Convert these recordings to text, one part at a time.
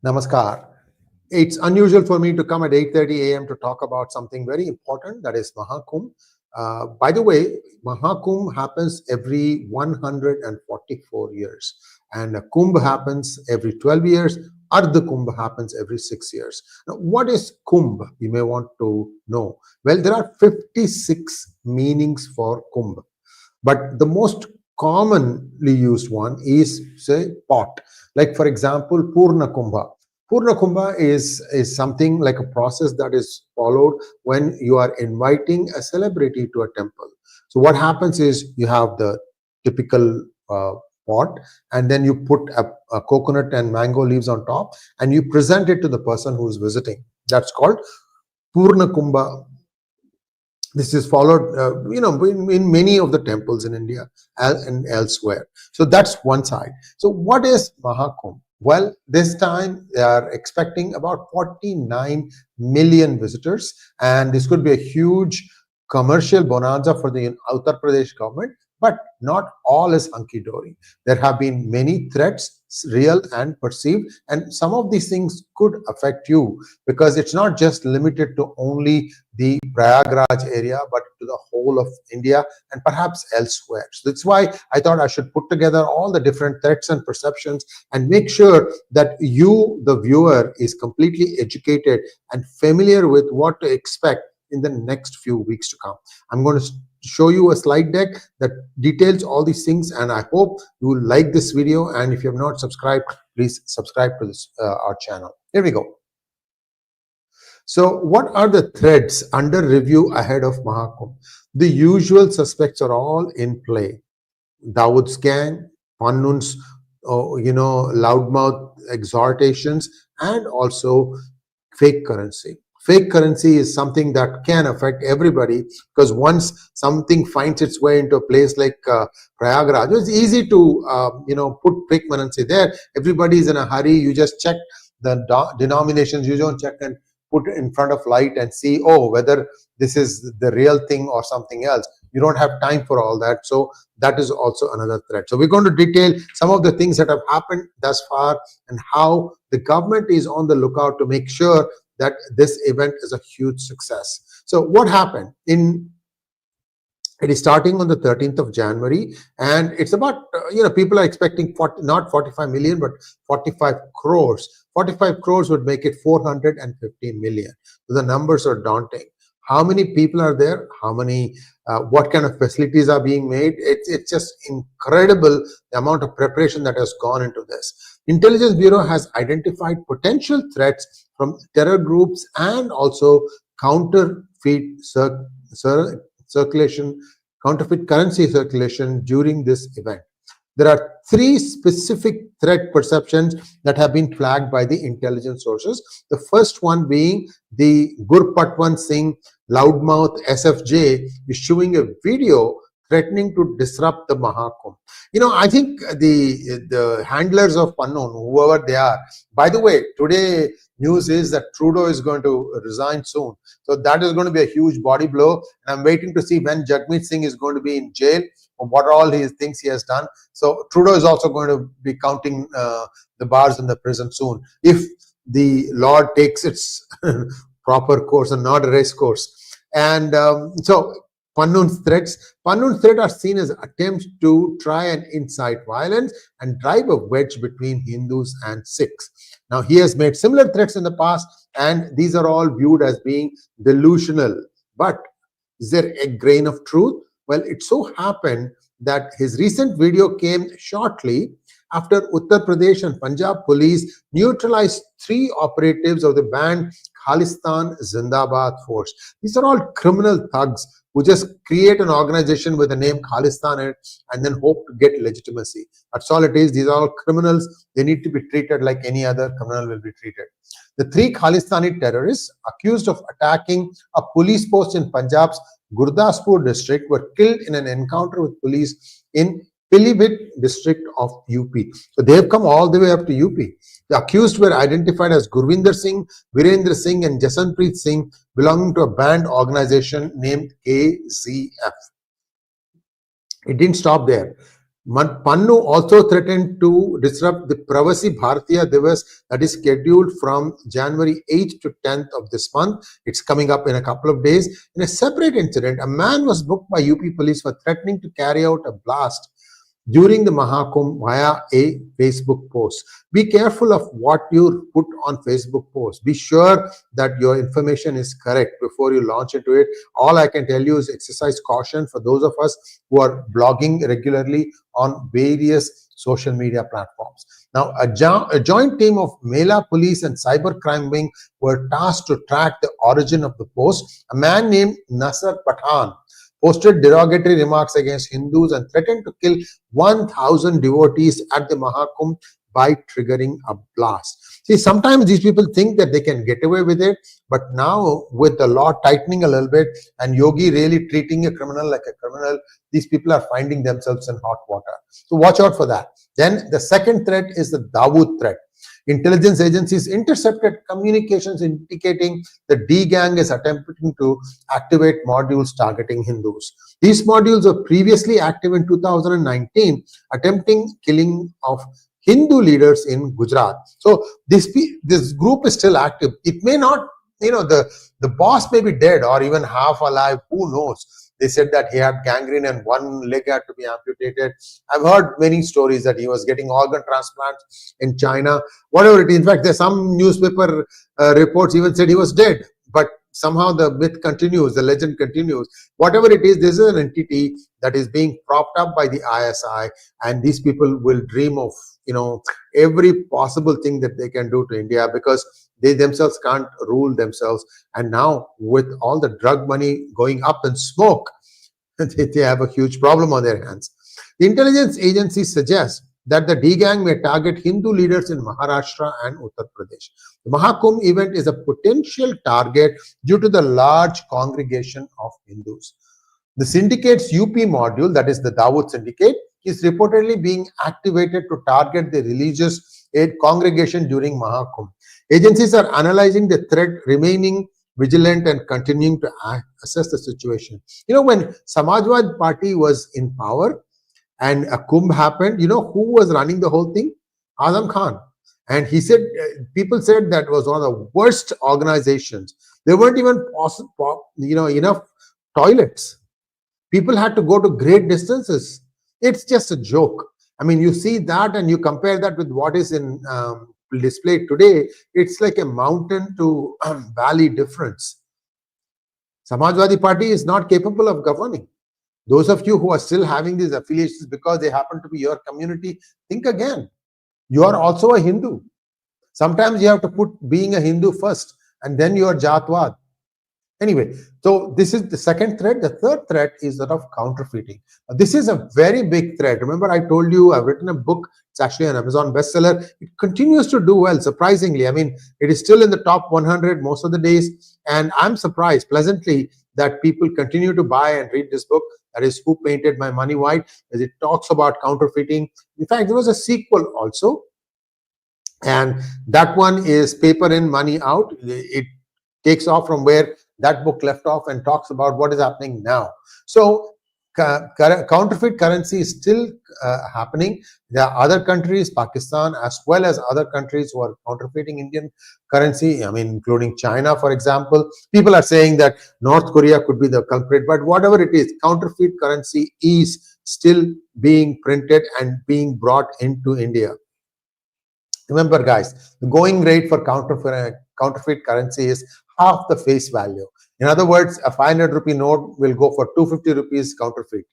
Namaskar. It's unusual for me to come at 8:30 a.m. to talk about something very important, that is Maha Kumbh. By the way, Maha Kumbh happens every 144 years, and a Kumbh happens every 12 years. 𝗟𝗚𝗡𝗐 happens every 6 years. Now, what is Kumbh? You may want to know. Well, there are 56 meanings for Kumbh, but the most commonly used one is, say, pot. Like, for example, Purna Kumbha. Purna Kumbha is something like a process that is followed when you are inviting a celebrity to a temple. So what happens is you have the typical pot, and then you put a coconut and mango leaves on top, and you present it to the person who is visiting. That's called Purna Kumbha. This is followed, in many of the temples in India and elsewhere. So that's one side. So what is Maha Kumbh? Well, this time they are expecting about 49 million visitors, and this could be a huge commercial bonanza for the Uttar Pradesh government. But not all is hunky-dory. There have been many threats, real and perceived, and some of these things could affect you, because it's not just limited to only the Prayagraj area, but to the whole of India and perhaps elsewhere. So that's why I thought I should put together all the different threats and perceptions and make sure that you, the viewer, is completely educated and familiar with what to expect in the next few weeks to come. I'm going to show you a slide deck that details all these things, and I hope you will like this video. And if you have not subscribed, please subscribe to this our channel. Here we go. So what are the threads under review ahead of Maha Kumbh? The usual suspects are all in play. Dawood's gang, Pannun's loudmouth exhortations, and also fake currency. Fake currency is something that can affect everybody, because once something finds its way into a place like Prayagraj, it's easy to put fake currency there. Everybody is in a hurry. You just check the denominations. You don't check and put it in front of light and see, oh, whether this is the real thing or something else. You don't have time for all that. So that is also another threat. So we're going to detail some of the things that have happened thus far and how the government is on the lookout to make sure that this event is a huge success. So what happened? It is starting on the 13th of January, and it's about, people are expecting not 45 million, but 45 crores. 45 crores would make it 450 million. So the numbers are daunting. How many people are there? How many, what kind of facilities are being made? It's just incredible, the amount of preparation that has gone into this. Intelligence Bureau has identified potential threats from terror groups and also counterfeit counterfeit currency circulation during this event. There are 3 specific threat perceptions that have been flagged by the intelligence sources. The first one being the Gurmeet Singh loudmouth SFJ issuing a video threatening to disrupt the Maha Kumbh. I think the handlers of Pannun, whoever they are, by the way, today news is that Trudeau is going to resign soon. So that is going to be a huge body blow. And I'm waiting to see when Gurmeet Singh is going to be in jail for what all he thinks he has done. So Trudeau is also going to be counting the bars in the prison soon, if the law takes its proper course and not a race course. And so Pannun's threats are seen as attempts to try and incite violence and drive a wedge between Hindus and Sikhs. Now, he has made similar threats in the past, and these are all viewed as being delusional. But is there a grain of truth? Well, it so happened that his recent video came shortly after Uttar Pradesh and Punjab police neutralized 3 operatives of the banned Khalistan Zindabad force. These are all criminal thugs who just create an organization with the name Khalistan and then hope to get legitimacy. That's all it is. These are all criminals. They need to be treated like any other criminal will be treated. The 3 Khalistani terrorists accused of attacking a police post in Punjab's Gurdaspur district were killed in an encounter with police in Pilibhit district of UP. So they have come all the way up to UP. The accused were identified as Gurvinder Singh, Virendra Singh and Jasanpreet Singh, belonging to a banned organization named KZF. It didn't stop there. Pannu also threatened to disrupt the 𝗪𝗏𝗍 𝗪𝗏 that is scheduled from January 8th to 10th of this month. It's coming up in a couple of days. In a separate incident, a man was booked by UP police for threatening to carry out a blast during the Maha Kumbh via a Facebook post. Be careful of what you put on Facebook posts. Be sure that your information is correct before you launch into it. All I can tell you is exercise caution for those of us who are blogging regularly on various social media platforms. Now, a joint team of Mela Police and Cybercrime Wing were tasked to track the origin of the post. A man named Nasser Pathan posted derogatory remarks against Hindus and threatened to kill 1,000 devotees at the Maha Kumbh by triggering a blast. See, sometimes these people think that they can get away with it, but now with the law tightening a little bit and Yogi really treating a criminal like a criminal, these people are finding themselves in hot water. So watch out for that. Then the second threat is the Dawood threat. Intelligence agencies intercepted communications indicating the D gang is attempting to activate modules targeting Hindus. These modules were previously active in 2019, attempting killing of Hindu leaders in Gujarat. So this group is still active. It may not, the boss may be dead or even half alive, who knows. They said that he had gangrene and one leg had to be amputated. I've heard many stories that he was getting organ transplants in China, whatever it is. In fact, there's some newspaper reports even said he was dead. But somehow the myth continues, the legend continues. Whatever it is, this is an entity that is being propped up by the ISI, and these people will dream of, every possible thing that they can do to India, because they themselves can't rule themselves. And now with all the drug money going up in smoke, they have a huge problem on their hands. The intelligence agencies suggest that the D gang may target Hindu leaders in Maharashtra and Uttar Pradesh. The Maha Kumbh event is a potential target due to the large congregation of Hindus. The syndicate's UP module, that is the Dawood syndicate, is reportedly being activated to target the religious aid congregation during Maha Kumbh. Agencies are analyzing the threat, remaining vigilant and continuing to assess the situation. When Samajwadi Party was in power and a Kumbh happened, who was running the whole thing? Azam Khan. And he said, people said that was one of the worst organizations. There weren't even enough toilets. People had to go to great distances. It's just a joke. I mean, you see that and you compare that with what is in displayed today, it's like a mountain to valley difference. Samajwadi Party is not capable of governing. Those of you who are still having these affiliations because they happen to be your community, think again. You are also a Hindu. Sometimes you have to put being a Hindu first, and then you are Jatwad. Anyway, so this is the second threat. The third threat is that of counterfeiting. This is a very big threat. Remember, I told you I've written a book. It's actually an Amazon bestseller. It continues to do well, surprisingly. I mean, it is still in the top 100 most of the days. And I'm surprised pleasantly that people continue to buy and read this book. That is Who Painted My Money White, as it talks about counterfeiting. In fact, there was a sequel also. And that one is Paper in, Money Out. It takes off from where that book left off and talks about what is happening now. So counterfeit currency is still happening. There are other countries, Pakistan, as well as other countries who are counterfeiting Indian currency, I mean, including China, for example. People are saying that North Korea could be the culprit, but whatever it is, counterfeit currency is still being printed and being brought into India. Remember, guys, the going rate for counterfeit currency is half the face value. In other words, a 500 rupee note will go for 250 rupees counterfeit.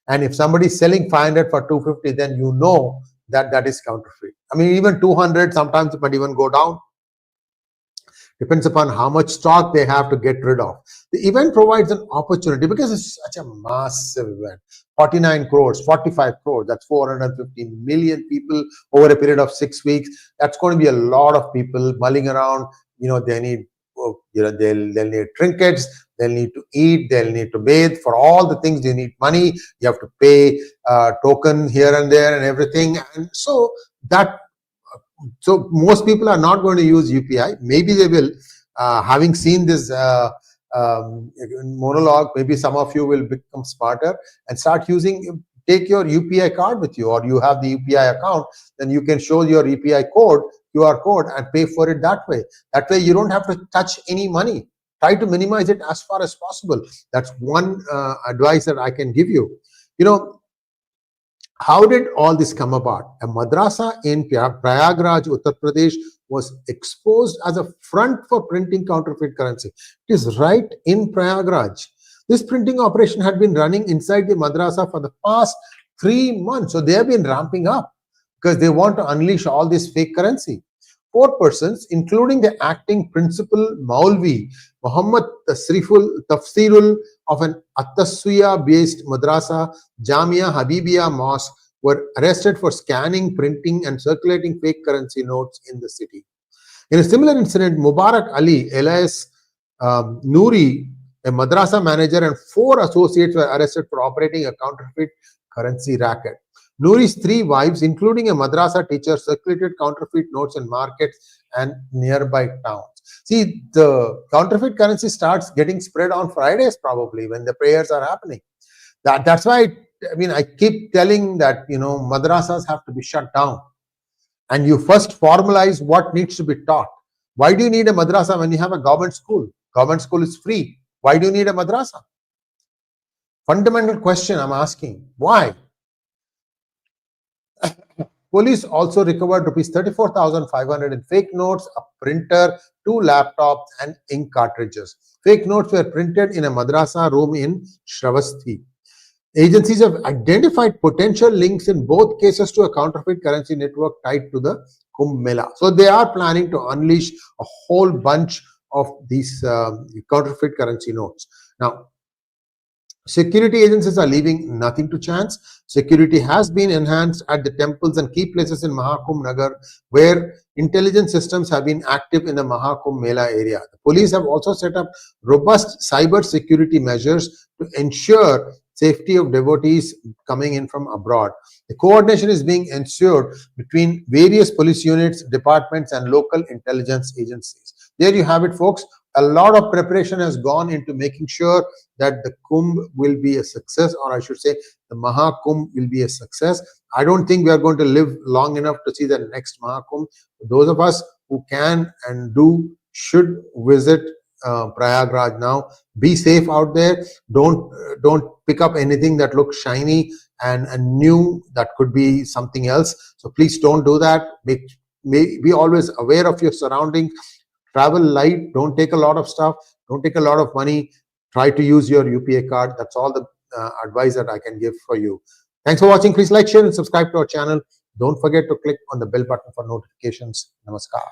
And if somebody is selling 500 for 250, then you know that that is counterfeit. I mean, even 200, sometimes it might even go down. Depends upon how much stock they have to get rid of. The event provides an opportunity because it's such a massive event. 49 crores, 45 crores, that's 450 million people over a period of 6 weeks. That's going to be a lot of people mulling around. They need, they'll need trinkets, they'll need to eat, they'll need to bathe. For all the things, you need money. You have to pay token here and there and everything. And so most people are not going to use UPI. Maybe they will. Having seen this monologue, maybe some of you will become smarter and start using. take your UPI card with you, or you have the UPI account, then you can show your UPI code, QR code, and pay for it that way. That way you don't have to touch any money. Try to minimize it as far as possible. That's one advice that I can give you. You know, how did all this come about? A madrasa in Prayagraj, Uttar Pradesh was exposed as a front for printing counterfeit currency. It is right in Prayagraj. This printing operation had been running inside the madrasa for the past 3 months. So they have been ramping up because they want to unleash all this fake currency. 4 persons, including the acting principal Maulvi, Muhammad Tafsirul of an Ataswiya-based madrasa, Jamia Habibia Mosque, were arrested for scanning, printing, and circulating fake currency notes in the city. In a similar incident, Mubarak Ali, alias Noori, a madrasa manager, and 4 associates were arrested for operating a counterfeit currency racket. Noori's 3 wives, including a madrasa teacher, circulated counterfeit notes in markets and nearby towns. See, the counterfeit currency starts getting spread on Fridays probably when the prayers are happening. That's why I keep telling that, madrasas have to be shut down. And you first formalize what needs to be taught. Why do you need a madrasa when you have a government school? Government school is free. Why do you need a madrasa? Fundamental question I'm asking. Why? Police also recovered rupees 34,500 in fake notes, a printer, 2 laptops, and ink cartridges. Fake notes were printed in a madrasa room in Shravasti. Agencies have identified potential links in both cases to a counterfeit currency network tied to the Kumbh Mela. So they are planning to unleash a whole bunch of these counterfeit currency notes. Now, security agencies are leaving nothing to chance. Security has been enhanced at the temples and key places in Maha Kumbh Nagar, where intelligence systems have been active in the Maha Kumbh Mela area. The police have also set up robust cyber security measures to ensure safety of devotees coming in from abroad. The coordination is being ensured between various police units, departments, and local intelligence agencies. There you have it, folks. A lot of preparation has gone into making sure that the Kumbh will be a success, or I should say the Maha Kumbh will be a success. I don't think we are going to live long enough to see the next Maha Kumbh. Those of us who can and do should visit Prayagraj now. Be safe out there. Don't pick up anything that looks shiny and new that could be something else. So please don't do that. Be always aware of your surroundings. Travel light. Don't take a lot of stuff. Don't take a lot of money. Try to use your UPI card. That's all the advice that I can give for you. Thanks for watching. Please like, share, and subscribe to our channel. Don't forget to click on the bell button for notifications. Namaskar.